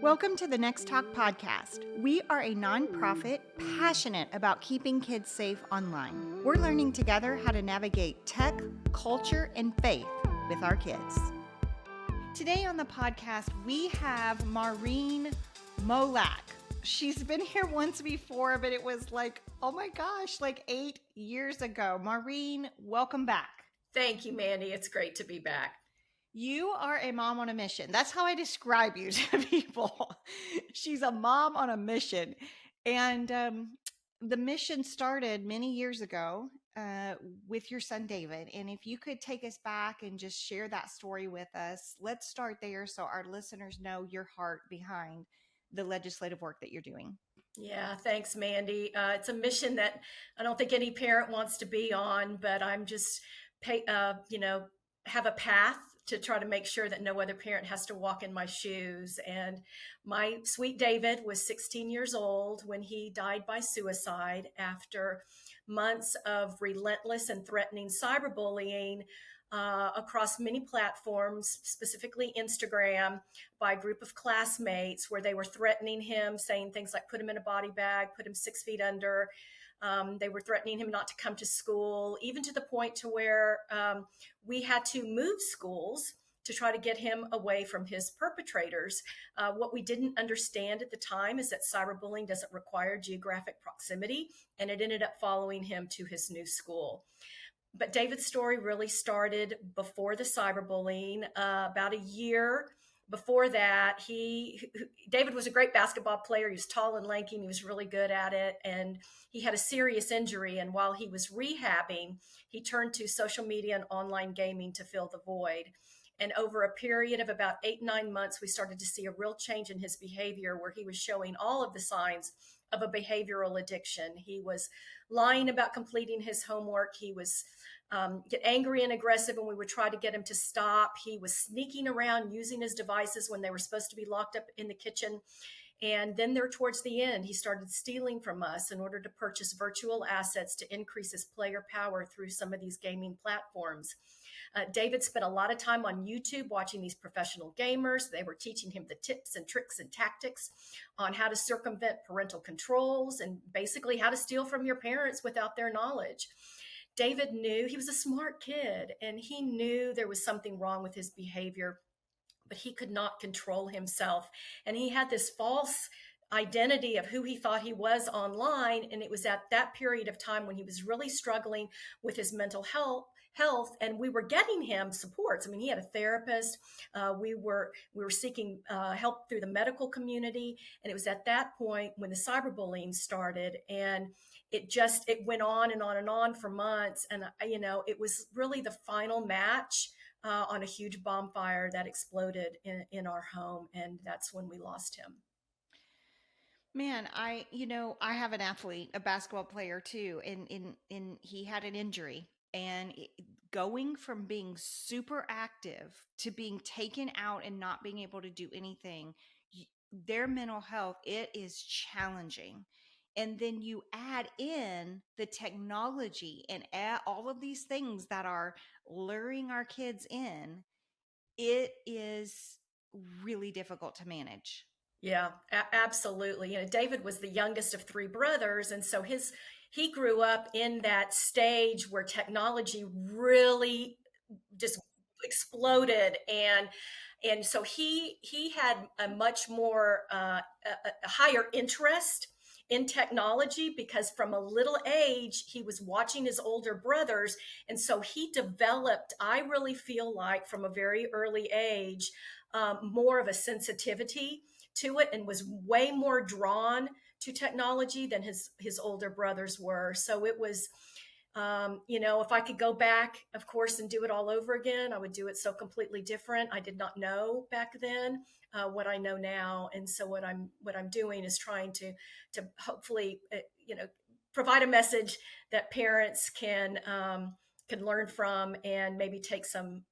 Welcome to the nextTalk podcast. We are a nonprofit passionate about keeping kids safe online. We're learning together how to navigate tech, culture, and faith with our kids. Today on the podcast, we have Maurine Molak. She's been here once before, but it was like, oh my gosh, like 8 years ago. Maurine, welcome back. Thank you, Mandy. It's great to be back. You are a mom on a mission. That's how I describe you to people. She's a mom on a mission. And the mission started many years ago with your son, David. And if you could take us back and just share that story with us, let's start there so our listeners know your heart behind the legislative work that you're doing. Yeah, thanks, Mandy. It's a mission that I don't think any parent wants to be on, but I'm just, have a path to try to make sure that no other parent has to walk in my shoes. And my sweet David was 16 years old when he died by suicide after months of relentless and threatening cyberbullying across many platforms, specifically Instagram, by a group of classmates where they were threatening him, saying things like put him in a body bag, put him 6 feet under. They were threatening him not to come to school, even to the point to where we had to move schools to try to get him away from his perpetrators. What we didn't understand at the time is that cyberbullying doesn't require geographic proximity, and it ended up following him to his new school. But David's story really started before the cyberbullying. About a year before that, David was a great basketball player. He was tall and lanky, and he was really good at it. And he had a serious injury. And while he was rehabbing, he turned to social media and online gaming to fill the void. And over a period of about 8-9 months, we started to see a real change in his behavior, where he was showing all of the signs of a behavioral addiction. He was lying about completing his homework. He was get angry and aggressive when we would try to get him to stop. He was sneaking around using his devices when they were supposed to be locked up in the kitchen. And then there, towards the end, he started stealing from us in order to purchase virtual assets to increase his player power through some of these gaming platforms. David spent a lot of time on YouTube watching these professional gamers. They were teaching him the tips and tricks and tactics on how to circumvent parental controls and basically how to steal from your parents without their knowledge. David knew he was a smart kid, and he knew there was something wrong with his behavior, but he could not control himself. And he had this false identity of who he thought he was online. And it was at that period of time when he was really struggling with his mental health, and we were getting him supports. I mean, he had a therapist. We were seeking help through the medical community. And it was at that point when the cyberbullying started, and it went on and on and on for months. And, it was really the final match on a huge bonfire that exploded in our home. And that's when we lost him. Man, I have an athlete, a basketball player too, and he had an injury. And going from being super active to being taken out and not being able to do anything, their mental health, it is challenging. And then you add in the technology and all of these things that are luring our kids in, it is really difficult to manage. Yeah, absolutely. David was the youngest of 3 brothers. And so he grew up in that stage where technology really just exploded. And so he had a much more, a higher interest in technology, because from a little age, he was watching his older brothers. And so he developed, I really feel like from a very early age, more of a sensitivity to it, and was way more drawn to technology than his older brothers were. So it was, if I could go back, of course, and do it all over again, I would do it so completely different. I did not know back then what I know now. And so what I'm doing is trying to hopefully, provide a message that parents can learn from, and maybe take some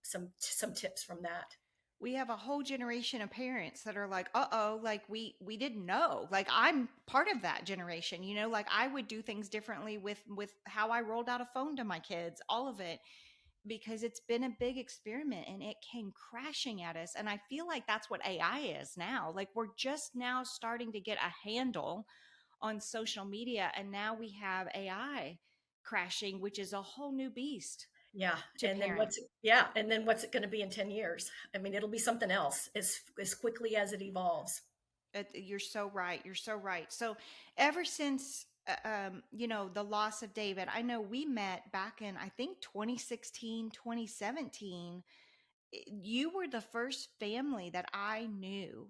tips from that. We have a whole generation of parents that are like, like we didn't know. Like, I'm part of that generation, like I would do things differently with how I rolled out a phone to my kids, all of it. because it's been a big experiment and it came crashing at us. And I feel like that's what AI is now. Like we're just now starting to get a handle on social media, and now we have AI crashing, which is a whole new beast Yeah. to parent. And then what's it going to be in 10 years? I mean, it'll be something else as quickly as it evolves. You're so right. You're so right. So ever since the loss of David, I know we met back in, I think, 2016, 2017. You were the first family that I knew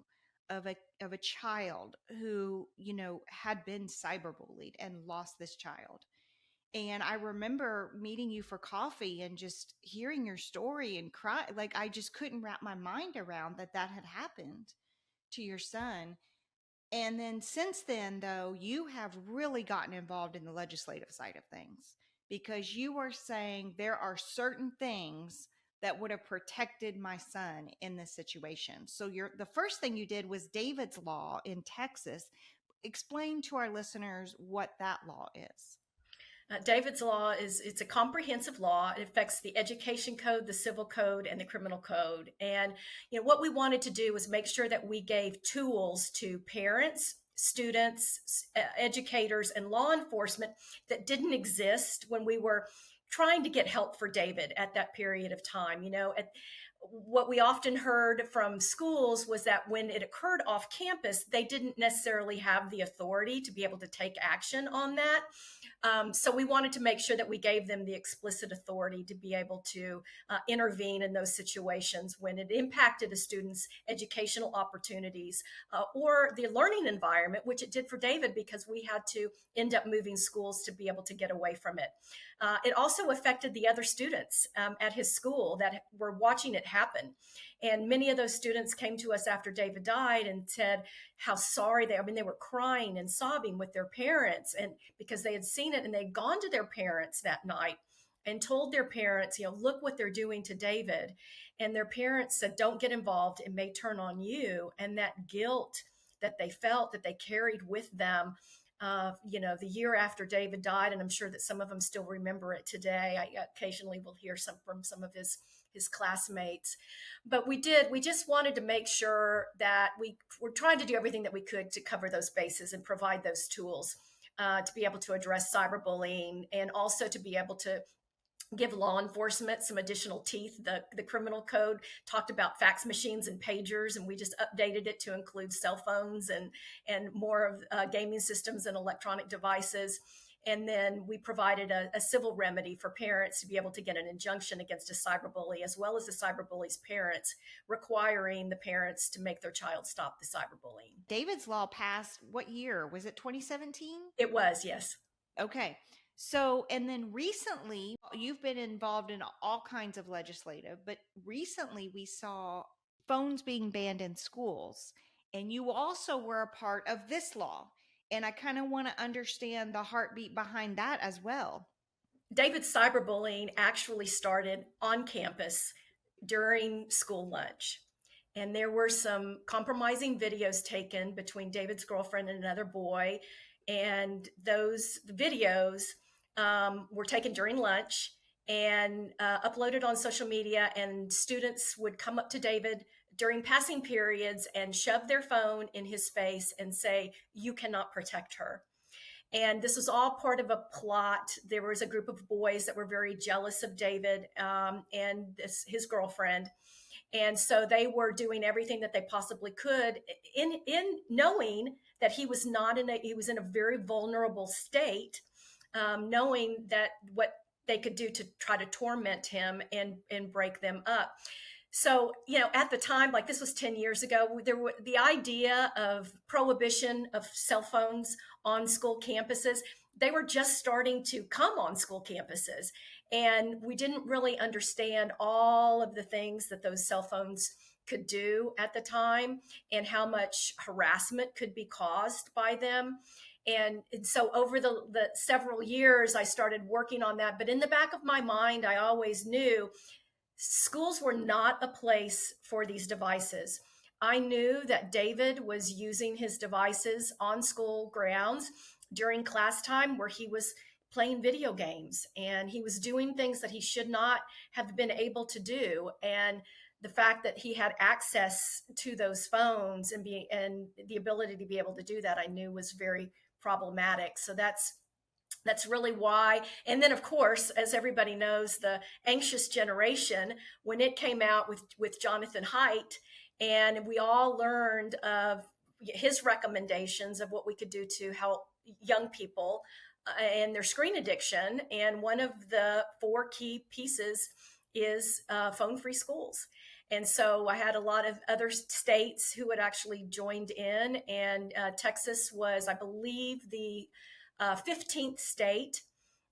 of a child who, had been cyberbullied and lost this child. And I remember meeting you for coffee and just hearing your story and cry. Like I just couldn't wrap my mind around that had happened to your son. And then since then, though, you have really gotten involved in the legislative side of things because you are saying there are certain things that would have protected my son in this situation. So the first thing you did was David's Law in Texas. Explain to our listeners what that law is. David's Law it's a comprehensive law. It affects the education code, the civil code, and the criminal code. And what we wanted to do was make sure that we gave tools to parents, students, educators, and law enforcement that didn't exist when we were trying to get help for David at that period of time. What we often heard from schools was that when it occurred off campus, they didn't necessarily have the authority to be able to take action on that. So we wanted to make sure that we gave them the explicit authority to be able to intervene in those situations when it impacted a student's educational opportunities or the learning environment, which it did for David because we had to end up moving schools to be able to get away from it. It also affected the other students at his school that were watching it happen. And many of those students came to us after David died and said how sorry they were crying and sobbing with their parents, and because they had seen it and they'd gone to their parents that night and told their parents, look what they're doing to David. And their parents said, don't get involved. It may turn on you. And that guilt that they felt, that they carried with them, the year after David died, and I'm sure that some of them still remember it today. I occasionally will hear from some of his classmates. But we just wanted to make sure that we were trying to do everything that we could to cover those bases and provide those tools to be able to address cyberbullying and also to be able to give law enforcement some additional teeth. The criminal code talked about fax machines and pagers, and we just updated it to include cell phones and more of gaming systems and electronic devices. And then we provided a civil remedy for parents to be able to get an injunction against a cyberbully, as well as the cyberbully's parents, requiring the parents to make their child stop the cyberbullying. David's Law passed what year? Was it 2017? It was, yes. Okay. So, and then recently, you've been involved in all kinds of legislative, but recently we saw phones being banned in schools. And you also were a part of this law. And I kind of want to understand the heartbeat behind that as well. David's cyberbullying actually started on campus during school lunch. And there were some compromising videos taken between David's girlfriend and another boy. And those videos were taken during lunch and uploaded on social media. And students would come up to David during passing periods and shove their phone in his face and say, "You cannot protect her." And this was all part of a plot. There was a group of boys that were very jealous of David and his girlfriend. And so they were doing everything that they possibly could in knowing that he was in a very vulnerable state, knowing that what they could do to try to torment him and break them up. So, at the time, like this was 10 years ago, the idea of prohibition of cell phones on school campuses, they were just starting to come on school campuses. And we didn't really understand all of the things that those cell phones could do at the time and how much harassment could be caused by them. And so over the several years, I started working on that. But in the back of my mind, I always knew schools were not a place for these devices. I knew that David was using his devices on school grounds during class time where he was playing video games, and he was doing things that he should not have been able to do. And the fact that he had access to those phones and the ability to be able to do that, I knew was very problematic. So that's really why. And then, of course, as everybody knows, the anxious generation, when it came out with Jonathan Haidt, and we all learned of his recommendations of what we could do to help young people and their screen addiction. And one of the four key pieces is phone free schools. And so I had a lot of other states who had actually joined in, and Texas was, I believe, the 15th state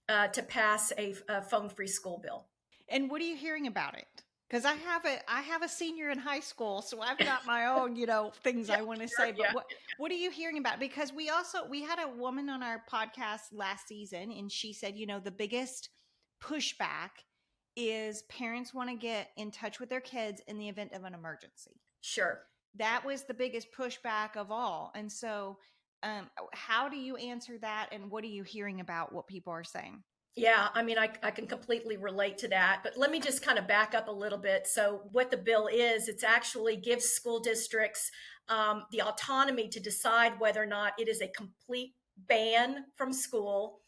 to pass a phone-free school bill. And what are you hearing about it? Because I have a senior in high school, so I've got my own, things Yeah, I want to sure, say. But yeah, what are you hearing about? Because we had a woman on our podcast last season, and she said, the biggest pushback is parents want to get in touch with their kids in the event of an emergency. sure. That was the biggest pushback of all. And so, how do you answer that? And what are you hearing about what people are saying? Yeah, I mean, I can completely relate to that. But let me just kind of back up a little bit. So, what the bill is, it's actually gives school districts the autonomy to decide whether or not it is a complete ban from school,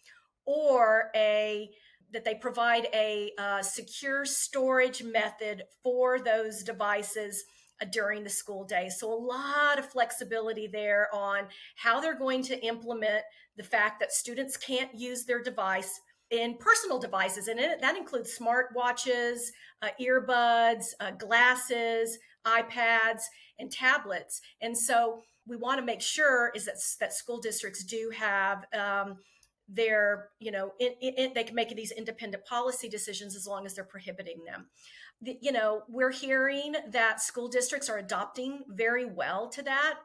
or that they provide a secure storage method for those devices during the school day. So, a lot of flexibility there on how they're going to implement the fact that students can't use their device in personal devices, and that includes smart watches, earbuds, glasses, iPads, and tablets. And so we want to make sure is that school districts do have their, they can make these independent policy decisions as long as they're prohibiting them. We're hearing that school districts are adopting very well to that.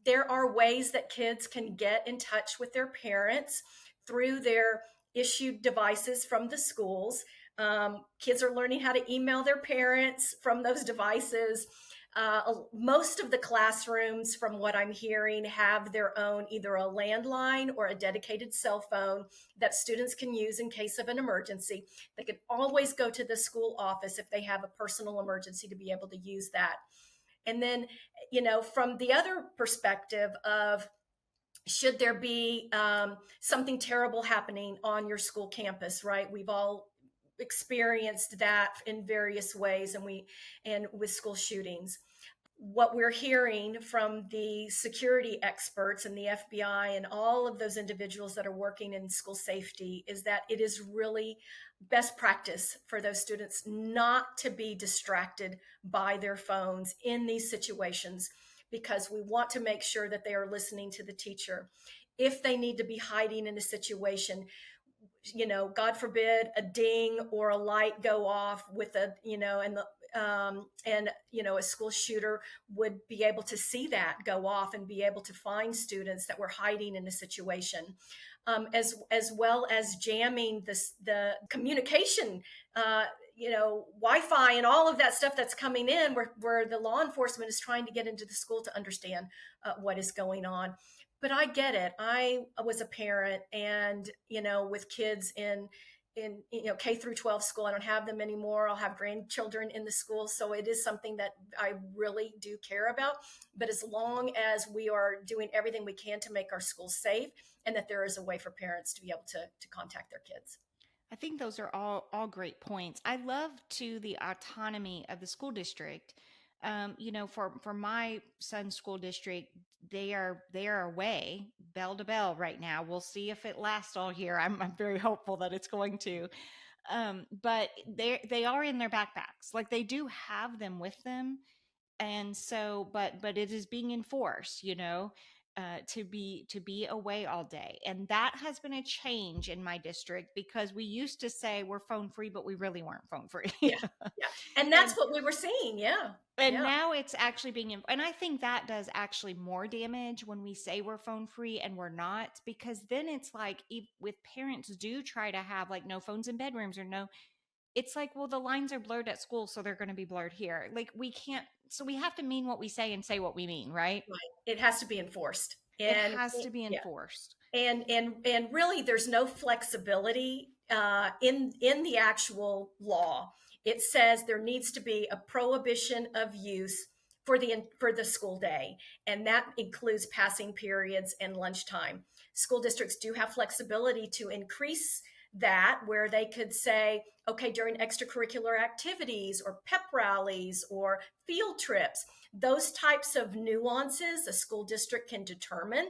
There are ways that kids can get in touch with their parents through their issued devices from the schools. Kids are learning how to email their parents from those devices. Most of the classrooms, from what I'm hearing, have their own either a landline or a dedicated cell phone that students can use in case of an emergency. They can always go to the school office if they have a personal emergency to be able to use that. And then, from the other perspective of, should there be something terrible happening on your school campus, right? We've all experienced that in various ways, and with school shootings. What we're hearing from the security experts and the FBI and all of those individuals that are working in school safety is that it is really best practice for those students not to be distracted by their phones in these situations, because we want to make sure that they are listening to the teacher. If they need to be hiding in a situation, God forbid a ding or a light go off with a school shooter would be able to see that go off and be able to find students that were hiding in a situation, as well as jamming the communication, Wi-Fi and all of that stuff that's coming in, where the law enforcement is trying to get into the school to understand what is going on. But I get it. I was a parent, and with kids in K through 12 school. I don't have them anymore. I'll have grandchildren in the school, so it is something that I really do care about. But as long as we are doing everything we can to make our schools safe, and that there is a way for parents to be able to contact their kids. I think those are all great points. I love too the autonomy of the school district. For my son's school district, they are away bell to bell right now. We'll see if it lasts all year. I'm very hopeful that it's going to. But they are in their backpacks. Like they do have them with them, and so but it is being enforced, to be away all day. And that has been a change in my district, because we used to say we're phone free, but we really weren't phone free. Yeah, yeah, and and that's what we were seeing. Yeah, and yeah, now it's actually and I think that does actually more damage when we say we're phone free and we're not, because then it's like, with parents do try to have like no phones in bedrooms, or no, it's like, well, the lines are blurred at school, so they're going to be blurred here. Like we can't, so we have to mean what we say and say what we mean, right? right. It has to be enforced, It and has to be yeah, enforced. And really there's no flexibility in the actual law. It says there needs to be a prohibition of use for the school day, and that includes passing periods and lunchtime. School districts do have flexibility to increase that, where they could say, okay, during extracurricular activities or pep rallies or field trips, those types of nuances a school district can determine.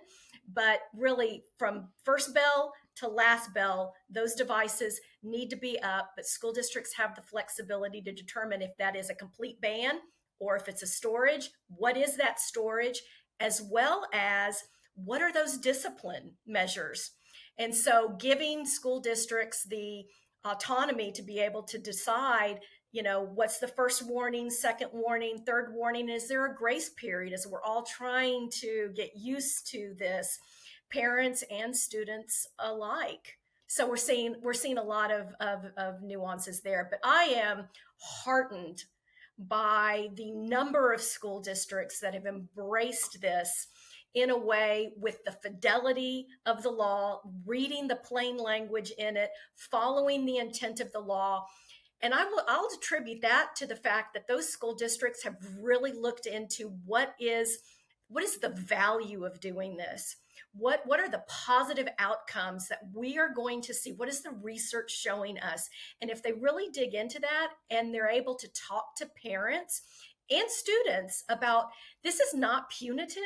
But really, from first bell to last bell, those devices need to be up. But school districts have the flexibility to determine if that is a complete ban or if it's a storage. What is that storage? As well as what are those discipline measures? And so, giving school districts the autonomy to be able to decide, what's the first warning, second warning, third warning? Is there a grace period as we're all trying to get used to this, parents and students alike? So we're seeing a lot of nuances there. But I am heartened by the number of school districts that have embraced this in a way with the fidelity of the law, reading the plain language in it, following the intent of the law. And I'll attribute that to the fact that those school districts have really looked into what is the value of doing this. What are the positive outcomes that we are going to see? What is the research showing us? And if they really dig into that and they're able to talk to parents and students about, this is not punitive.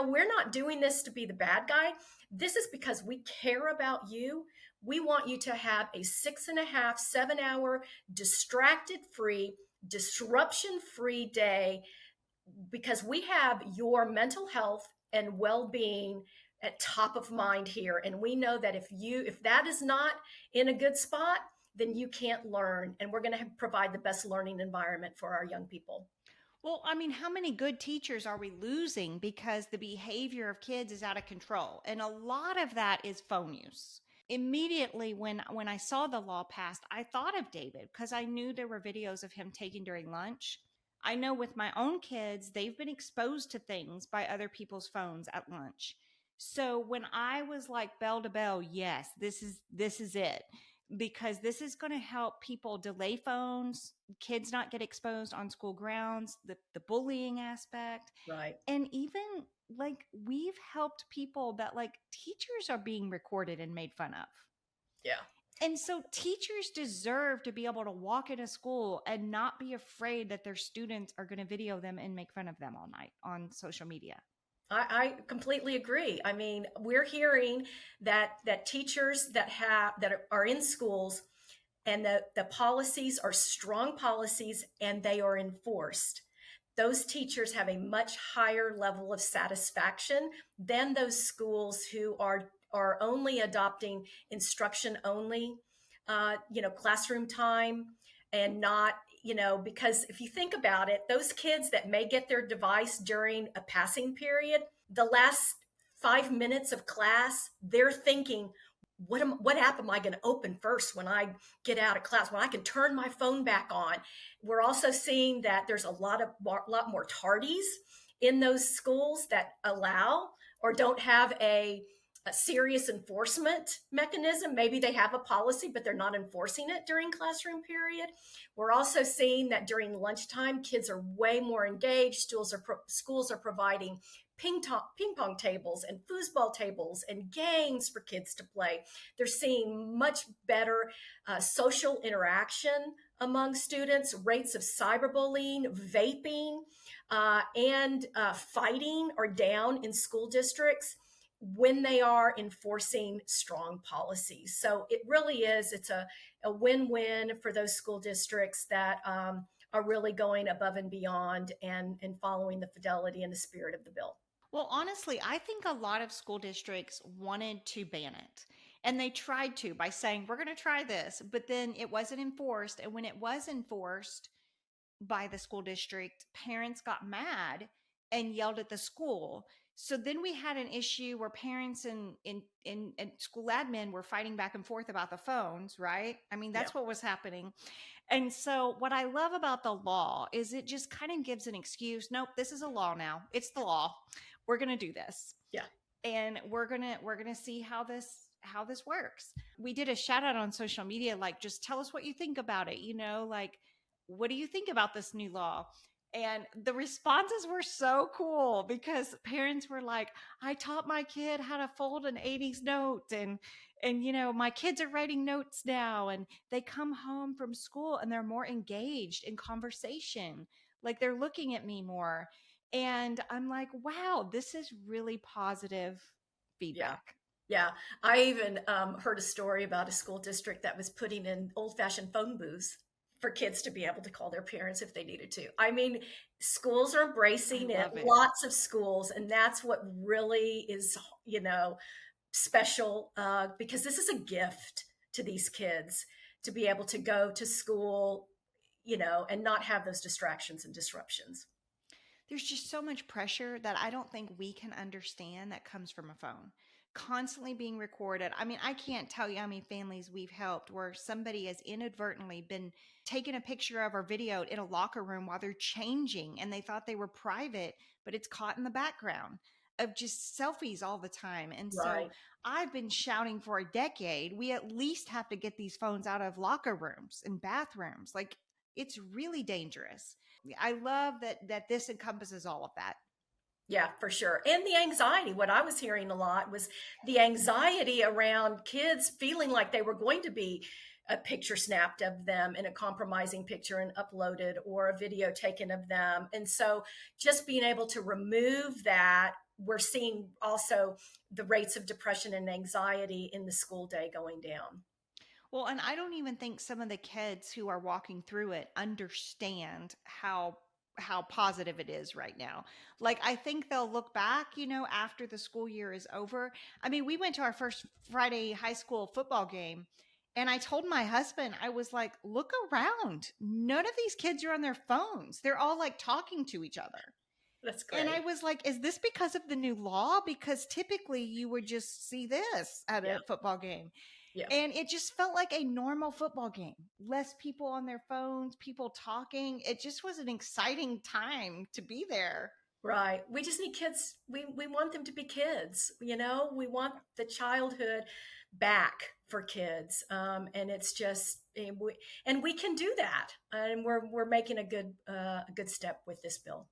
We're not doing this to be the bad guy. This is because we care about you. We want you to have a 6.5, 7 hour, distracted free, disruption free day, because we have your mental health and well-being at top of mind here. And we know that if that is not in a good spot, then you can't learn. And we're going to provide the best learning environment for our young people. Well, I mean, how many good teachers are we losing because the behavior of kids is out of control? And a lot of that is phone use. Immediately when I saw the law passed, I thought of David because I knew there were videos of him taking during lunch. I know with my own kids, they've been exposed to things by other people's phones at lunch. So when I was like bell to bell, yes, this is it, because this is going to help people delay phones, kids not get exposed on school grounds, the bullying aspect. Right. And even like we've helped people that like teachers are being recorded and made fun of. Yeah. And so teachers deserve to be able to walk into school and not be afraid that their students are going to video them and make fun of them all night on social media. I completely agree. I mean, we're hearing that teachers that are in schools, and the policies are strong policies and they are enforced. Those teachers have a much higher level of satisfaction than those schools who are only adopting instruction only, classroom time, and not, because if you think about it, those kids that may get their device during a passing period, the last 5 minutes of class, they're thinking, what app am I going to open first when I get out of class, when I can turn my phone back on? We're also seeing that there's a lot more tardies in those schools that allow or don't have a serious enforcement mechanism. Maybe they have a policy, but they're not enforcing it during classroom period. We're also seeing that during lunchtime, kids are way more engaged. Schools are providing ping pong tables and foosball tables and games for kids to play. They're seeing much better social interaction among students. Rates of cyberbullying, vaping, and fighting are down in school districts when they are enforcing strong policies. So it really is, it's a win-win for those school districts that are really going above and beyond and following the fidelity and the spirit of the bill. Well, honestly, I think a lot of school districts wanted to ban it. And they tried to by saying, we're going to try this, but then it wasn't enforced. And when it was enforced by the school district, parents got mad and yelled at the school. So then we had an issue where parents and school admin were fighting back and forth about the phones, right? I mean, Yeah. that's what was happening. And so what I love about the law is it just kind of gives an excuse. Nope, this is a law now. It's the law. We're going to do this. Yeah. and we're gonna see how this works. We did a shout out on social media, like, just tell us what you think about it, like, what do you think about this new law? And the responses were so cool, because parents were like, I taught my kid how to fold an 80s note, and my kids are writing notes now, and they come home from school and they're more engaged in conversation, like they're looking at me more. And I'm like, wow, this is really positive Yeah. feedback. Yeah. I even heard a story about a school district that was putting in old fashioned phone booths for kids to be able to call their parents if they needed to. I mean, schools are I embracing it, love it. lots of schools. And that's what really is, special, because this is a gift to these kids to be able to go to school, and not have those distractions and disruptions. There's just so much pressure that I don't think we can understand that comes from a phone. Constantly being recorded. I mean, I can't tell you how many families we've helped where somebody has inadvertently been taking a picture of or video in a locker room while they're changing, and they thought they were private, but it's caught in the background of just selfies all the time. And so Right. I've been shouting for a decade, we at least have to get these phones out of locker rooms and bathrooms. Like, it's really dangerous. I love that this encompasses all of that. Yeah, for sure. And the anxiety. What I was hearing a lot was the anxiety around kids feeling like they were going to be a picture snapped of them in a compromising picture and uploaded, or a video taken of them. And so just being able to remove that, we're seeing also the rates of depression and anxiety in the school day going down. Well, and I don't even think some of the kids who are walking through it understand how positive it is right now. Like, I think they'll look back, after the school year is over. I mean, we went to our first Friday high school football game, and I told my husband, I was like, look around. None of these kids are on their phones. They're all like talking to each other. That's And I great. was like, is this because of the new law? Because typically you would just see this at Yeah. a football game. Yeah. And it just felt like a normal football game. Less people on their phones, people talking. It just was an exciting time to be there. Right. We just need kids. We want them to be kids. We want the childhood back for kids. And it's just, and we can do that. And we're making a good step with this bill.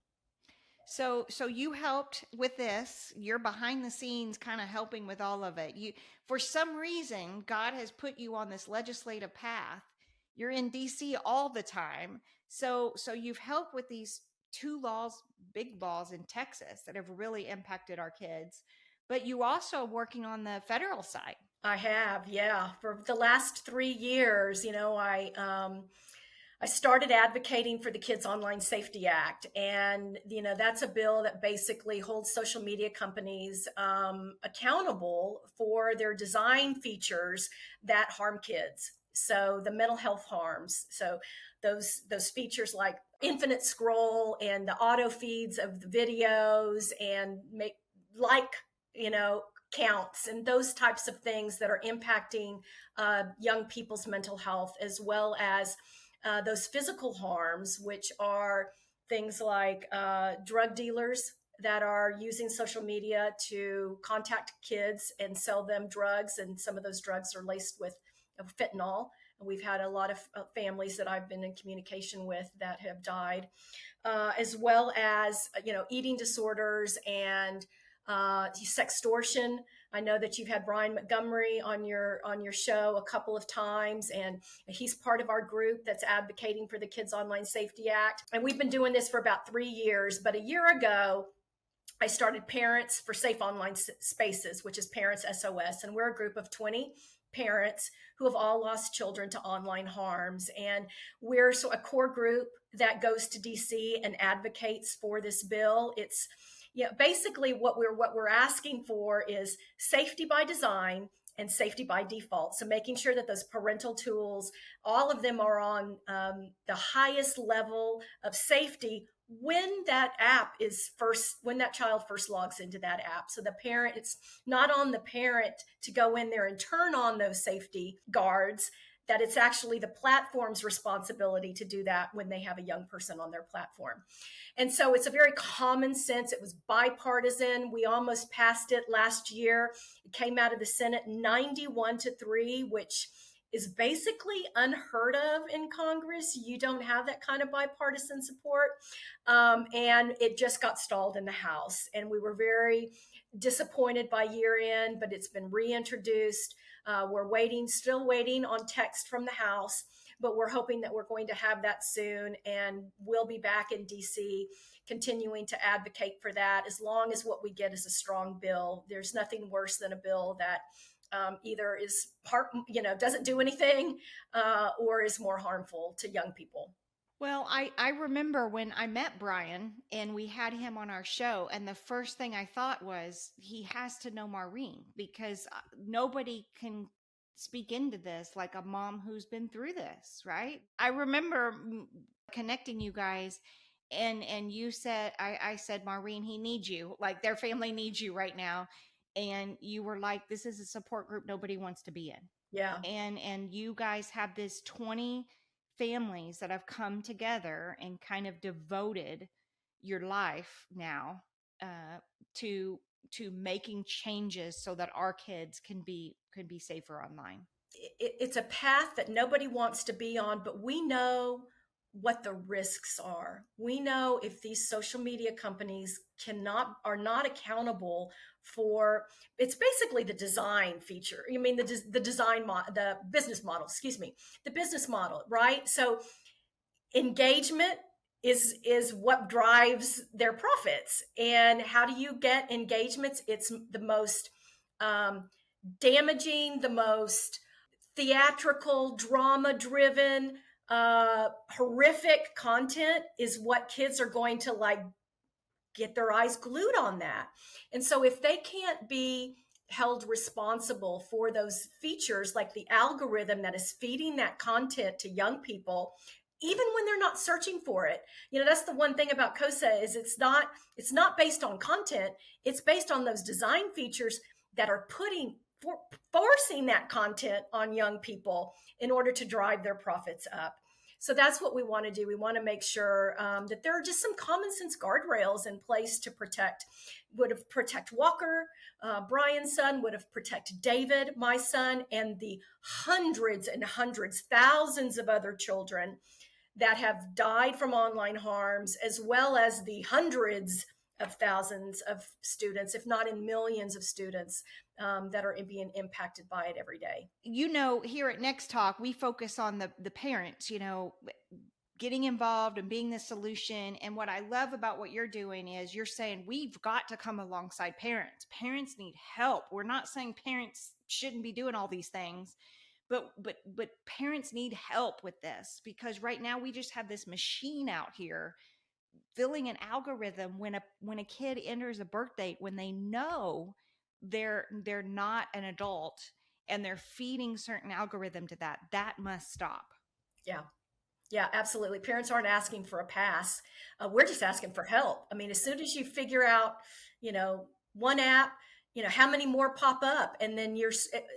So you helped with this. You're behind the scenes kind of helping with all of it. You, for some reason, God has put you on this legislative path. You're in DC all the time. So you've helped with these two laws, big laws in Texas that have really impacted our kids. But you also working on the federal side. I have, yeah. For the last 3 years, I started advocating for the Kids Online Safety Act, and that's a bill that basically holds social media companies accountable for their design features that harm kids. So the mental health harms. So those features like infinite scroll and the auto feeds of the videos and make like you know counts and those types of things that are impacting young people's mental health, as well as those physical harms, which are things like drug dealers that are using social media to contact kids and sell them drugs. And some of those drugs are laced with fentanyl. And we've had a lot of families that I've been in communication with that have died, as well as eating disorders and sextortion. I know that you've had Brian Montgomery on your show a couple of times, and he's part of our group that's advocating for the Kids Online Safety Act. And we've been doing this for about 3 years. But a year ago, I started Parents for Safe Online Spaces, which is Parents SOS, and we're a group of 20 parents who have all lost children to online harms. And we're a core group that goes to DC and advocates for this bill. It's basically what we're asking for is safety by design and safety by default. So making sure that those parental tools, all of them are on the highest level of safety when that child first logs into that app. So the parent, it's not on the parent to go in there and turn on those safety guards. that it's actually the platform's responsibility to do that when they have a young person on their platform. And so it's a very common sense. It was bipartisan. We almost passed it last year. It came out of the Senate 91-3, which is basically unheard of in Congress. You don't have that kind of bipartisan support. And it just got stalled in the House. And we were very disappointed by year end, but it's been reintroduced. We're waiting, still waiting on text from the House, but we're hoping that we're going to have that soon. And we'll be back in DC continuing to advocate for that as long as what we get is a strong bill. There's nothing worse than a bill that either is doesn't do anything or is more harmful to young people. Well, I remember when I met Brian and we had him on our show, and the first thing I thought was he has to know Maurine, because nobody can speak into this like a mom who's been through this, right? I remember connecting you guys, and you said, I said, Maurine, he needs you, like their family needs you right now. And you were like, this is a support group nobody wants to be in. Yeah. And you guys have this 20 families that have come together and kind of devoted your life now to making changes so that our kids can be safer online. It's a path that nobody wants to be on, but we know what the risks are. We know if these social media companies are not accountable for, it's basically the design feature. I mean, the business model, excuse me, the business model, right? So engagement is what drives their profits. And how do you get engagements? It's the most damaging, the most theatrical, drama driven, horrific content is what kids are going to like get their eyes glued on that. And so if they can't be held responsible for those features, like the algorithm that is feeding that content to young people, even when they're not searching for it, that's the one thing about COSA is it's not based on content. It's based on those design features that are forcing that content on young people in order to drive their profits up. So that's what we want to do. We want to make sure that there are just some common sense guardrails in place to protect Walker, Brian's son, would have protected David, my son, and the hundreds and hundreds, thousands of other children that have died from online harms, as well as the hundreds of thousands of students, if not in millions of students that are being impacted by it every day. Here at nextTalk, we focus on the parents, getting involved and being the solution. And what I love about what you're doing is you're saying we've got to come alongside parents. Parents need help. We're not saying parents shouldn't be doing all these things, but parents need help with this, because right now we just have this machine out here filling an algorithm when a kid enters a birth date, when they know they're not an adult and they're feeding certain algorithm to that must stop. Yeah, absolutely. Parents aren't asking for a pass. We're just asking for help. I mean, as soon as you figure out, one app, how many more pop up, and then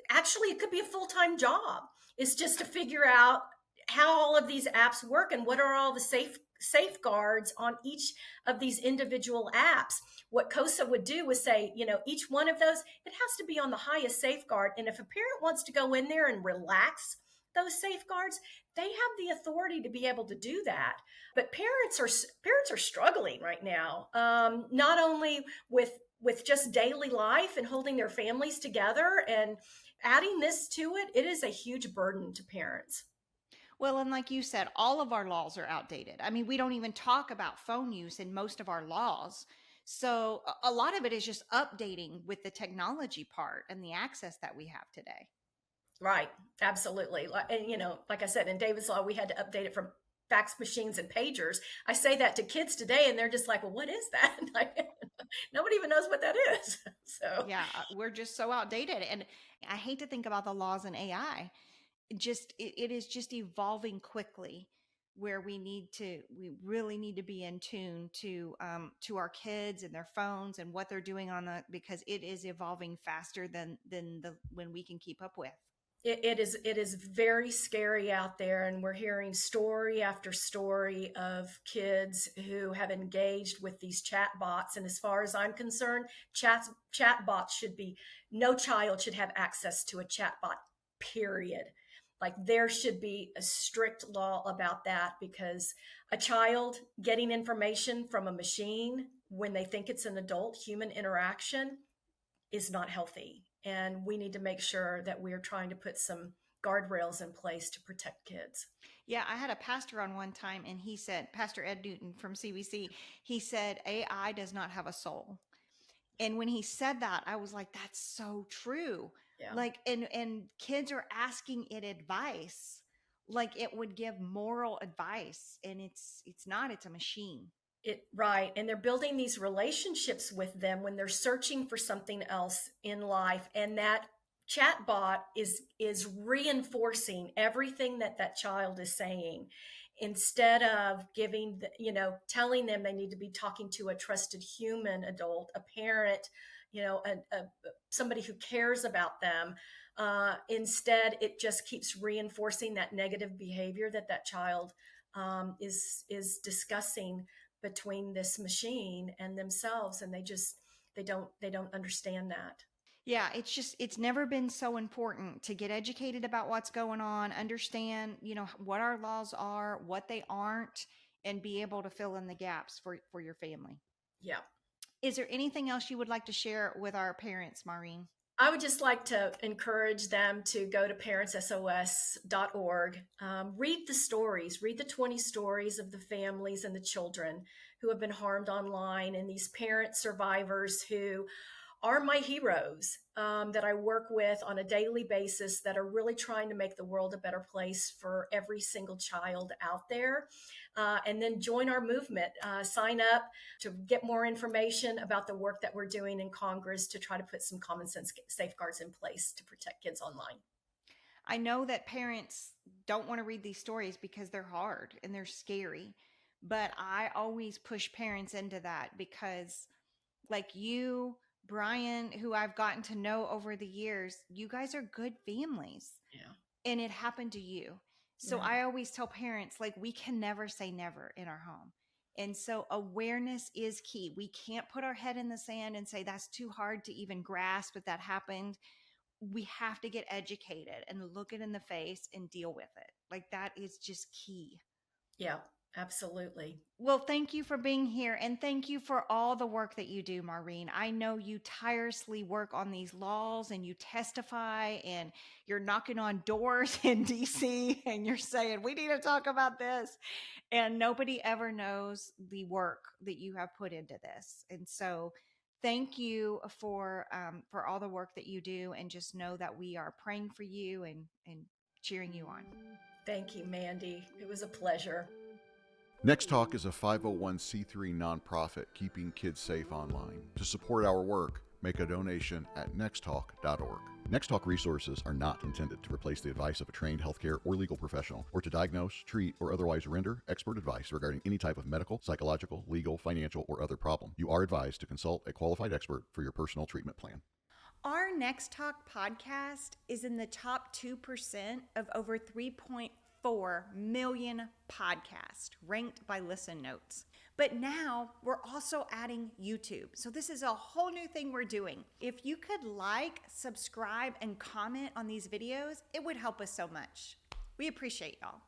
actually, it could be a full-time job. It's just to figure out how all of these apps work and what are all the safeguards on each of these individual apps. What COSA would do is say, each one of those, it has to be on the highest safeguard. And if a parent wants to go in there and relax those safeguards, they have the authority to be able to do that. But parents are struggling right now, not only with just daily life and holding their families together, and adding this to it, it is a huge burden to parents. Well, and like you said, all of our laws are outdated. I mean, we don't even talk about phone use in most of our laws. So a lot of it is just updating with the technology part and the access that we have today. Right. Absolutely. And, like I said, in David's law, we had to update it from fax machines and pagers. I say that to kids today, and they're just like, well, what is that? Nobody even knows what that is. So yeah, we're just so outdated. And I hate to think about the laws in AI. It is just evolving quickly, where we really need to be in tune to our kids and their phones and what they're doing because it is evolving faster than when we can keep up with. It is very scary out there, and we're hearing story after story of kids who have engaged with these chat bots. And as far as I'm concerned, chat bots should be, no child should have access to a chat bot, period. Like, there should be a strict law about that, because a child getting information from a machine when they think it's an adult human interaction is not healthy. And we need to make sure that we're trying to put some guardrails in place to protect kids. Yeah, I had a pastor on one time, and he said, Pastor Ed Newton from CBC, he said, AI does not have a soul. And when he said that, I was like, that's so true. Yeah. Like, and kids are asking it advice, like it would give moral advice, and it's not, it's a machine. Right. And they're building these relationships with them when they're searching for something else in life. And that chatbot is reinforcing everything that child is saying, instead of telling them they need to be talking to a trusted human adult, a parent, somebody who cares about them. Instead, it just keeps reinforcing that negative behavior that child is discussing between this machine and themselves, and they don't understand that. Yeah, it's never been so important to get educated about what's going on, understand, what our laws are, what they aren't, and be able to fill in the gaps for your family. Yeah. Is there anything else you would like to share with our parents, Maurine? I would just like to encourage them to go to parentssos.org. Read the stories, read the 20 stories of the families and the children who have been harmed online, and these parent survivors who are my heroes, that I work with on a daily basis, that are really trying to make the world a better place for every single child out there. And then join our movement. Sign up to get more information about the work that we're doing in Congress to try to put some common sense safeguards in place to protect kids online. I know that parents don't want to read these stories because they're hard and they're scary, but I always push parents into that because, like you, Brian, who I've gotten to know over the years, you guys are good families, Yeah. and it happened to you. So Yeah. I always tell parents, like, we can never say never in our home. And so awareness is key. We can't put our head in the sand and say that's too hard to even grasp that happened. We have to get educated and look it in the face and deal with it. Like, that is just key. Yeah, absolutely. Well, thank you for being here, and thank you for all the work that you do, Maurine. I know you tirelessly work on these laws, and you testify, and you're knocking on doors in DC, and you're saying, we need to talk about this. And nobody ever knows the work that you have put into this. And so thank you for all the work that you do, and just know that we are praying for you and cheering you on. Thank you, Mandy. It was a pleasure. nextTalk is a 501c3 nonprofit keeping kids safe online. To support our work, make a donation at nexttalk.org. nextTalk resources are not intended to replace the advice of a trained healthcare or legal professional, or to diagnose, treat, or otherwise render expert advice regarding any type of medical, psychological, legal, financial, or other problem. You are advised to consult a qualified expert for your personal treatment plan. Our nextTalk podcast is in the top 2% of over 3.4 million podcasts ranked by Listen Notes. But now we're also adding YouTube. So this is a whole new thing we're doing. If you could like, subscribe, and comment on these videos, it would help us so much. We appreciate y'all.